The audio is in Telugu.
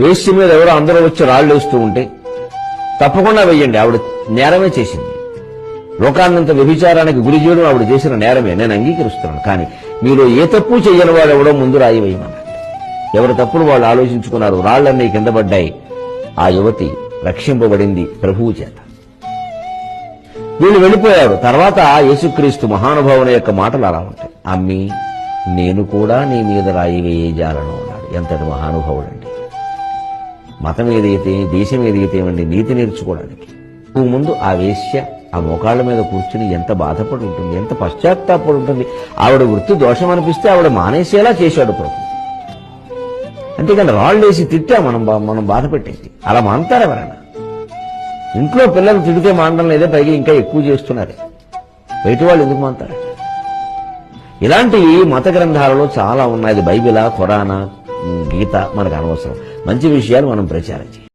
వేసి మీద ఎవరో అందరూ వచ్చి రాళ్ళు వేస్తూ ఉంటే తప్పకుండా వెయ్యండి, ఆవిడ నేరమే చేసింది. లోకాన్నంత వ్యభిచారానికి గురి చేయడం ఆవిడ చేసిన నేరమే, నేను అంగీకరిస్తున్నాను. కానీ మీరు ఏ తప్పు చెయ్యని వాడు ఎవడో ముందు రాయి వేయమన్నాడు. ఎవరి తప్పులు వాళ్ళు ఆలోచించుకున్నారు, రాళ్లన్నీ కింద పడ్డాయి. ఆ యువతి రక్షింపబడింది ప్రభువు చేత. వీళ్ళు వెళ్ళిపోయారు. తర్వాత యేసుక్రీస్తు మహానుభావుని యొక్క మాటలు అలా ఉంటాయి. అమ్మి, నేను కూడా నీ మీద రాయి వేయజాలను అన్నాడు. ఎంతటి మహానుభావుడండి! మతం ఏదైతే, దేశం ఏదైతే అండి, నీతి నేర్చుకోవడానికి ముందు ఆ వేశ్య ఆ మోకాళ్ల మీద కూర్చుని ఎంత బాధపడి ఉంటుంది, ఎంత పశ్చాత్తాపడి ఉంటుంది. ఆవిడ వృత్తి దోషం అనిపిస్తే ఆవిడ మానేసేలా చేశాడు ప్రభు. అంతేకాని రాళ్ళేసి తిట్టా మనం బాధ పెట్టేసి అలా మాంటారు ఎవరైనా? ఇంట్లో పిల్లలు తిడితే మానడం లేదే, పైగా ఇంకా ఎక్కువ చేస్తున్నారు. బయట వాళ్ళు ఎందుకు మాంటారు? ఇలాంటి మత గ్రంథాలలో చాలా ఉన్నాయి. బైబిలా, ఖురానా, గీత మనకు అనవసరం. మంచి విషయాలు మనం ప్రచారం చేయాలి.